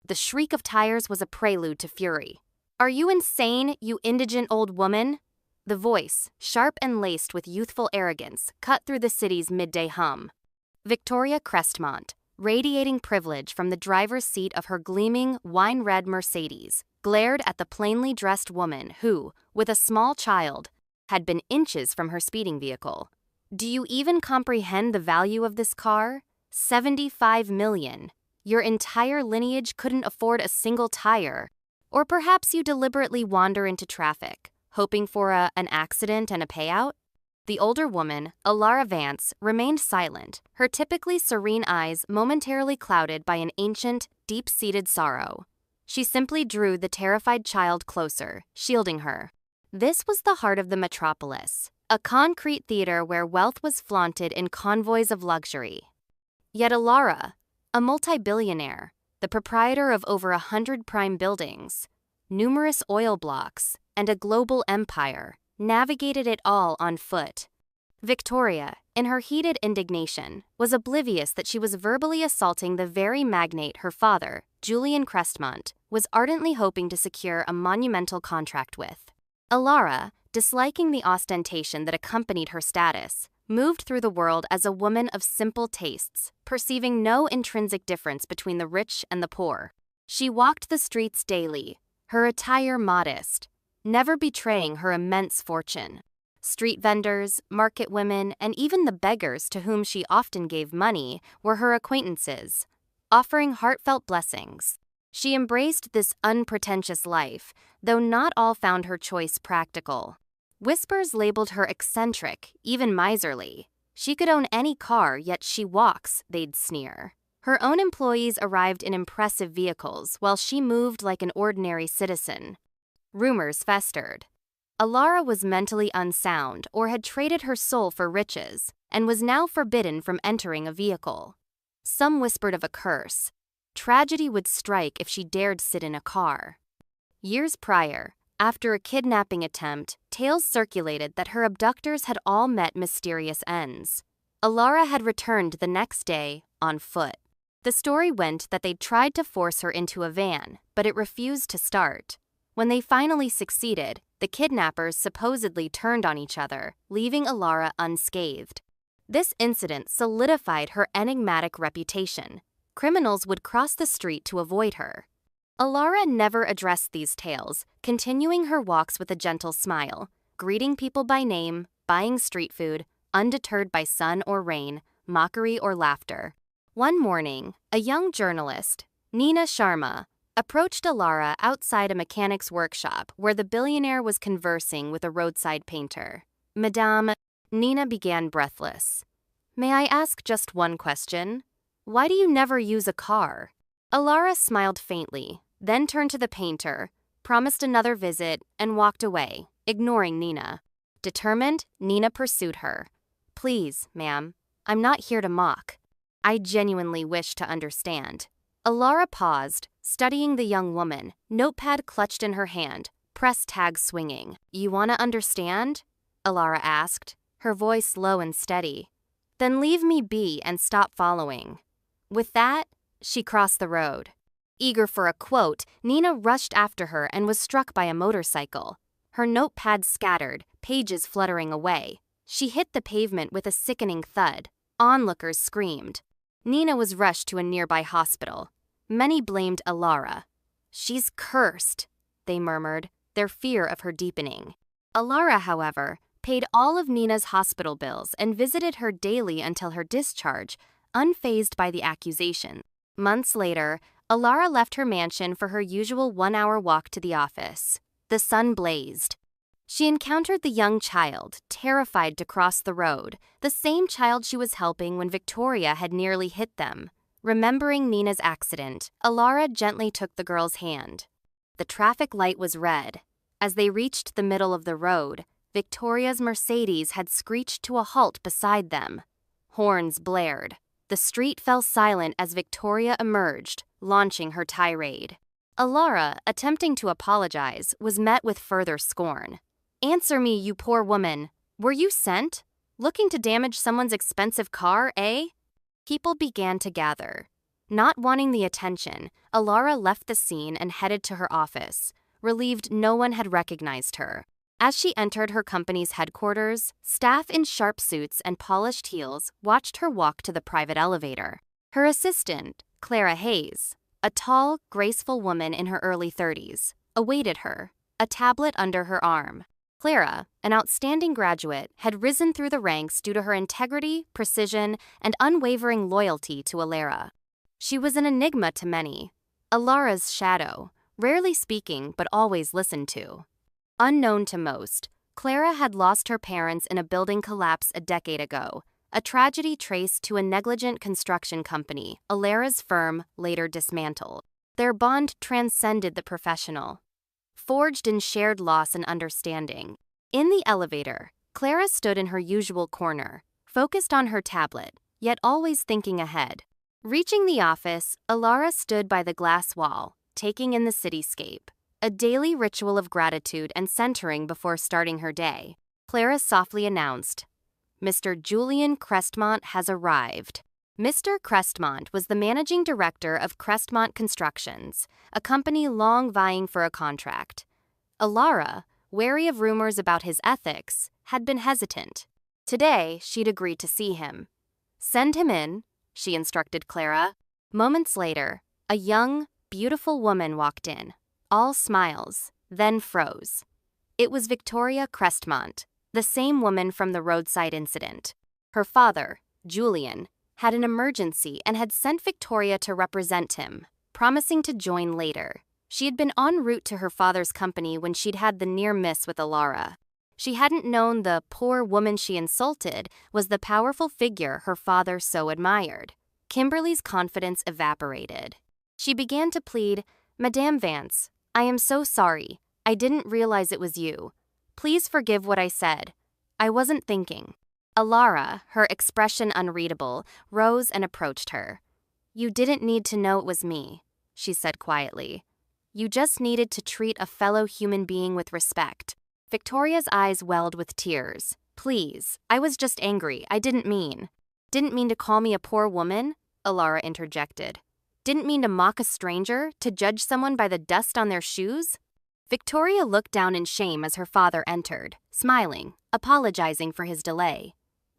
The shriek of tires was a prelude to fury. "Are you insane, you indigent old woman?" The voice, sharp and laced with youthful arrogance, cut through the city's midday hum. Victoria Crestmont, radiating privilege from the driver's seat of her gleaming, wine-red Mercedes, glared at the plainly dressed woman who, with a small child, had been inches from her speeding vehicle. "Do you even comprehend the value of this car? 75 million. Your entire lineage couldn't afford a single tire. Or perhaps you deliberately wander into traffic, hoping for an accident and a payout?" The older woman, Alara Vance, remained silent, her typically serene eyes momentarily clouded by an ancient, deep-seated sorrow. She simply drew the terrified child closer, shielding her. This was the heart of the metropolis, a concrete theater where wealth was flaunted in convoys of luxury. Yet Alara, a multi-billionaire, the proprietor of over 100 prime buildings, numerous oil blocks, and a global empire, navigated it all on foot. Victoria, in her heated indignation, was oblivious that she was verbally assaulting the very magnate her father, Julian Crestmont, was ardently hoping to secure a monumental contract with. Alara, disliking the ostentation that accompanied her status, moved through the world as a woman of simple tastes, perceiving no intrinsic difference between the rich and the poor. She walked the streets daily, her attire modest, never betraying her immense fortune. Street vendors, market women, and even the beggars to whom she often gave money were her acquaintances, offering heartfelt blessings. She embraced this unpretentious life, though not all found her choice practical. Whispers labeled her eccentric, even miserly. She could own any car, yet she walks, they'd sneer. Her own employees arrived in impressive vehicles, while she moved like an ordinary citizen. Rumors festered. Alara was mentally unsound or had traded her soul for riches, and was now forbidden from entering a vehicle. Some whispered of a curse. Tragedy would strike if she dared sit in a car. Years prior, after a kidnapping attempt, tales circulated that her abductors had all met mysterious ends. Alara had returned the next day, on foot. The story went that they'd tried to force her into a van, but it refused to start. When they finally succeeded, the kidnappers supposedly turned on each other, leaving Alara unscathed. This incident solidified her enigmatic reputation. Criminals would cross the street to avoid her. Alara never addressed these tales, continuing her walks with a gentle smile, greeting people by name, buying street food, undeterred by sun or rain, mockery or laughter. One morning, a young journalist, Nina Sharma, approached Alara outside a mechanic's workshop where the billionaire was conversing with a roadside painter. "Madame," Nina began breathless. "May I ask just one question? Why do you never use a car?" Alara smiled faintly, then turned to the painter, promised another visit, and walked away, ignoring Nina. Determined, Nina pursued her. "Please, ma'am, I'm not here to mock. I genuinely wish to understand." Alara paused, studying the young woman, notepad clutched in her hand, press tag swinging. "You want to understand?" Alara asked, her voice low and steady. "Then leave me be and stop following." With that, she crossed the road. Eager for a quote, Nina rushed after her and was struck by a motorcycle. Her notepad scattered, pages fluttering away. She hit the pavement with a sickening thud. Onlookers screamed. Nina was rushed to a nearby hospital. Many blamed Alara. "She's cursed," they murmured, their fear of her deepening. Alara, however, paid all of Nina's hospital bills and visited her daily until her discharge, unfazed by the accusation. Months later, Alara left her mansion for her usual one-hour walk to the office. The sun blazed. She encountered the young child, terrified to cross the road, the same child she was helping when Victoria had nearly hit them. Remembering Nina's accident, Alara gently took the girl's hand. The traffic light was red. As they reached the middle of the road, Victoria's Mercedes had screeched to a halt beside them. Horns blared. The street fell silent as Victoria emerged, launching her tirade. Alara, attempting to apologize, was met with further scorn. "Answer me, you poor woman. Were you sent? Looking to damage someone's expensive car, eh?" People began to gather. Not wanting the attention, Alara left the scene and headed to her office, relieved no one had recognized her. As she entered her company's headquarters, staff in sharp suits and polished heels watched her walk to the private elevator. Her assistant, Clara Hayes, a tall, graceful woman in her early 30s, awaited her, a tablet under her arm. Clara, an outstanding graduate, had risen through the ranks due to her integrity, precision, and unwavering loyalty to Alara. She was an enigma to many, Alara's shadow, rarely speaking but always listened to. Unknown to most, Clara had lost her parents in a building collapse a decade ago, a tragedy traced to a negligent construction company Alara's firm later dismantled. Their bond transcended the professional, forged in shared loss and understanding. In the elevator, Clara stood in her usual corner, focused on her tablet, yet always thinking ahead. Reaching the office, Alara stood by the glass wall, taking in the cityscape, a daily ritual of gratitude and centering before starting her day. Clara softly announced, "Mr. Julian Crestmont has arrived." Mr. Crestmont was the managing director of Crestmont Constructions, a company long vying for a contract. Alara, wary of rumors about his ethics, had been hesitant. Today, she'd agreed to see him. "Send him in," she instructed Clara. Moments later, a young, beautiful woman walked in, all smiles, then froze. It was Victoria Crestmont, the same woman from the roadside incident. Her father, Julian, had an emergency and had sent Victoria to represent him, promising to join later. She had been en route to her father's company when she'd had the near miss with Alara. She hadn't known the poor woman she insulted was the powerful figure her father so admired. Kimberly's confidence evaporated. She began to plead, "Madame Vance, I am so sorry. I didn't realize it was you. Please forgive what I said. I wasn't thinking." Alara, her expression unreadable, rose and approached her. "You didn't need to know it was me," she said quietly. "You just needed to treat a fellow human being with respect." Victoria's eyes welled with tears. "Please, I was just angry. I didn't mean." "Didn't mean to call me a poor woman?" Alara interjected. "Didn't mean to mock a stranger, to judge someone by the dust on their shoes?" Victoria looked down in shame as her father entered, smiling, apologizing for his delay.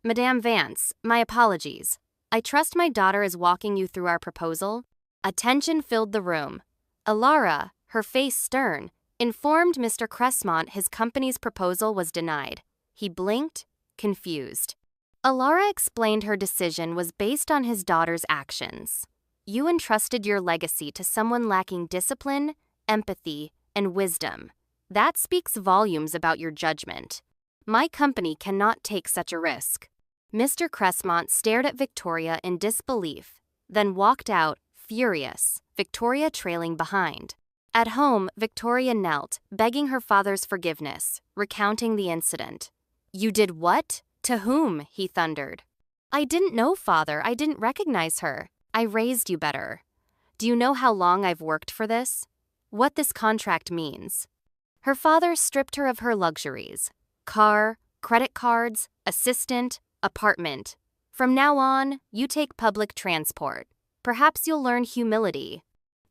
"Madame Vance, my apologies. I trust my daughter is walking you through our proposal." A tension filled the room. Alara, her face stern, informed Mr. Crestmont his company's proposal was denied. He blinked, confused. Alara explained her decision was based on his daughter's actions. "You entrusted your legacy to someone lacking discipline, empathy, and wisdom. That speaks volumes about your judgment. My company cannot take such a risk." Mr. Crestmont stared at Victoria in disbelief, then walked out, furious, Victoria trailing behind. At home, Victoria knelt, begging her father's forgiveness, recounting the incident. "You did what? To whom?" he thundered. "I didn't know, father. I didn't recognize her. I raised you better. Do you know how long I've worked for this? What this contract means?" Her father stripped her of her luxuries. Car, credit cards, assistant, apartment. "From now on, you take public transport. Perhaps you'll learn humility."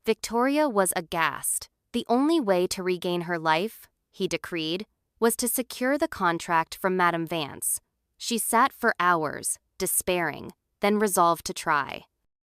Victoria was aghast. The only way to regain her life, he decreed, was to secure the contract from Madame Vance. She sat for hours, despairing, then resolved to try.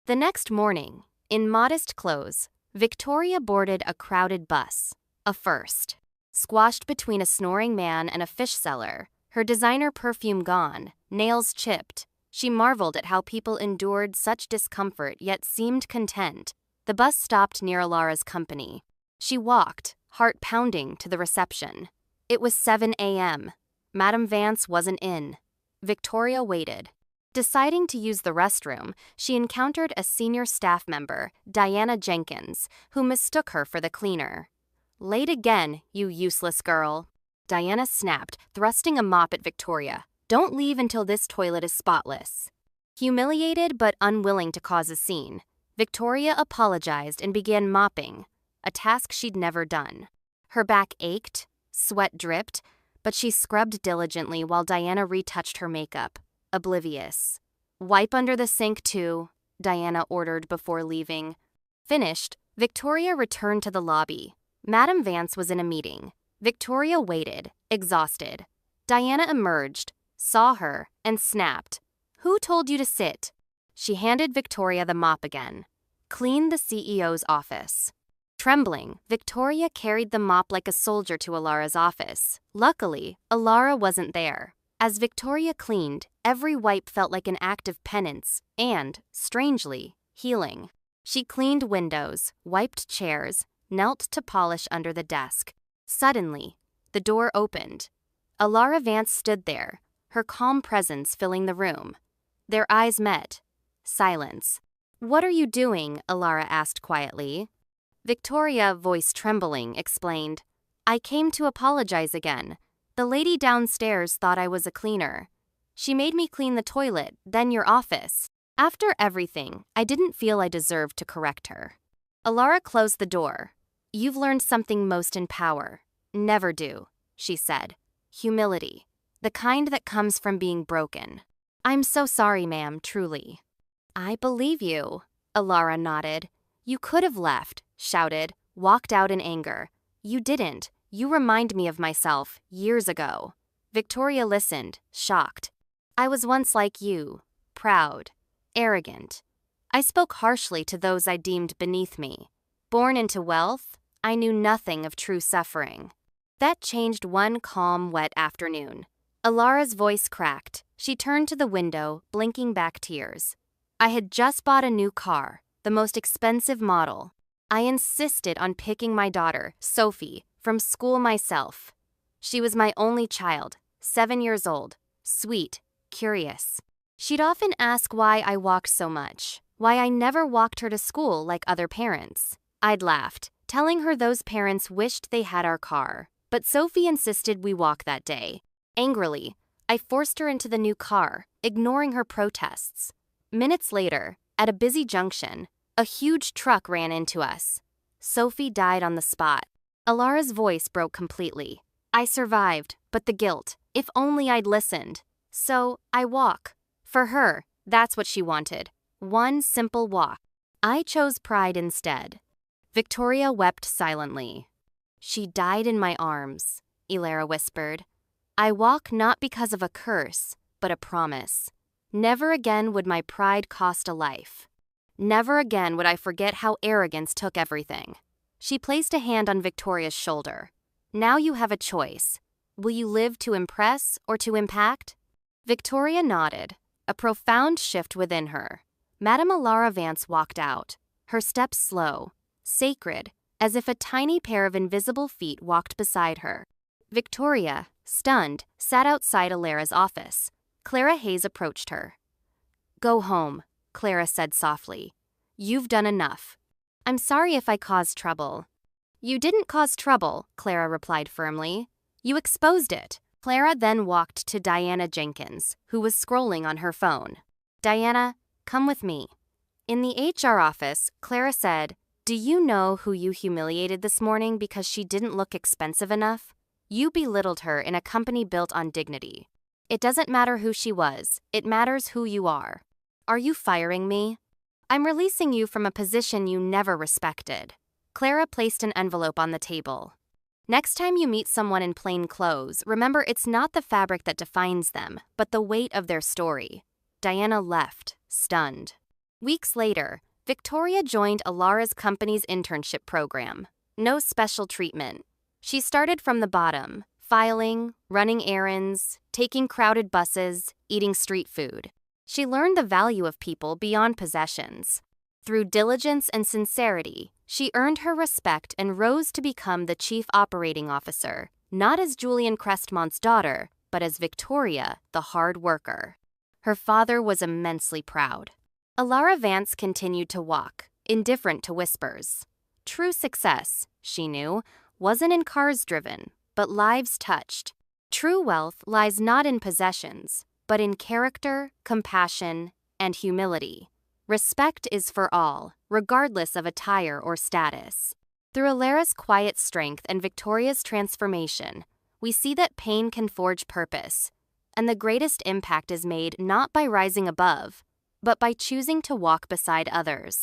The next morning, in modest clothes, Victoria boarded a crowded bus, a first. Squashed between a snoring man and a fish seller, her designer perfume gone, nails chipped, she marveled at how people endured such discomfort yet seemed content. The bus stopped near Alara's company. She walked, heart pounding, to the reception. It was 7 a.m. Madame Vance wasn't in. Victoria waited. Deciding to use the restroom, she encountered a senior staff member, Diana Jenkins, who mistook her for the cleaner. "Late again, you useless girl," Diana snapped, thrusting a mop at Victoria. "Don't leave until this toilet is spotless." Humiliated but unwilling to cause a scene, Victoria apologized and began mopping, a task she'd never done. Her back ached, sweat dripped, but she scrubbed diligently while Diana retouched her makeup, oblivious. "Wipe under the sink, too," Diana ordered before leaving. Finished, Victoria returned to the lobby. Madame Vance was in a meeting. Victoria waited, exhausted. Diana emerged, saw her, and snapped. "Who told you to sit?" She handed Victoria the mop again. "Clean the CEO's office." Trembling, Victoria carried the mop like a soldier to Alara's office. Luckily, Alara wasn't there. As Victoria cleaned, every wipe felt like an act of penance and, strangely, healing. She cleaned windows, wiped chairs, knelt to polish under the desk. Suddenly, the door opened. Alara Vance stood there, her calm presence filling the room. Their eyes met. Silence. "What are you doing?" Alara asked quietly. Victoria, voice trembling, explained, "I came to apologize again. The lady downstairs thought I was a cleaner. She made me clean the toilet, then your office. After everything, I didn't feel I deserved to correct her." Alara closed the door. "You've learned something most in power. Never do," she said. "Humility. The kind that comes from being broken." "I'm so sorry, ma'am, truly." "I believe you," Alara nodded. "You could have left," shouted, walked out in anger. "You didn't. You remind me of myself, years ago." Victoria listened, shocked. "I was once like you, proud, arrogant. I spoke harshly to those I deemed beneath me. Born into wealth, I knew nothing of true suffering." That changed one calm, wet afternoon. Alara's voice cracked. She turned to the window, blinking back tears. "I had just bought a new car, the most expensive model. I insisted on picking my daughter, Sophie, from school myself. She was my only child, 7 years old, sweet, curious. She'd often ask why I walked so much, why I never walked her to school like other parents. I'd laughed, telling her those parents wished they had our car. But Sophie insisted we walk that day. Angrily, I forced her into the new car, ignoring her protests. Minutes later, at a busy junction, a huge truck ran into us. Sophie died on the spot. Alara's voice broke completely. "I survived, but the guilt, if only I'd listened. So, I walk. For her, that's what she wanted. One simple walk. I chose pride instead." Victoria wept silently. "She died in my arms," Alara whispered. "I walk not because of a curse, but a promise. Never again would my pride cost a life. Never again would I forget how arrogance took everything." She placed a hand on Victoria's shoulder. "Now you have a choice. Will you live to impress or to impact?" Victoria nodded, a profound shift within her. Madame Alara Vance walked out, her steps slow, sacred, as if a tiny pair of invisible feet walked beside her. Victoria, stunned, sat outside Alara's office. Clara Hayes approached her. "Go home," Clara said softly. "You've done enough." "I'm sorry if I caused trouble." "You didn't cause trouble," Clara replied firmly. "You exposed it." Clara then walked to Diana Jenkins, who was scrolling on her phone. "Diana, come with me." In the HR office, Clara said, "Do you know who you humiliated this morning because she didn't look expensive enough? You belittled her in a company built on dignity. It doesn't matter who she was, it matters who you are. Are you firing me? I'm releasing you from a position you never respected." Clara placed an envelope on the table. "Next time you meet someone in plain clothes, remember it's not the fabric that defines them, but the weight of their story." Diana left, stunned. Weeks later, Victoria joined Alara's company's internship program. No special treatment. She started from the bottom, filing, running errands, taking crowded buses, eating street food. She learned the value of people beyond possessions. Through diligence and sincerity, she earned her respect and rose to become the chief operating officer, not as Julian Crestmont's daughter, but as Victoria, the hard worker. Her father was immensely proud. Alara Vance continued to walk, indifferent to whispers. True success, she knew, wasn't in cars driven, but lives touched. True wealth lies not in possessions, but in character, compassion, and humility. Respect is for all, regardless of attire or status. Through Alara's quiet strength and Victoria's transformation, we see that pain can forge purpose, and the greatest impact is made not by rising above, but by choosing to walk beside others.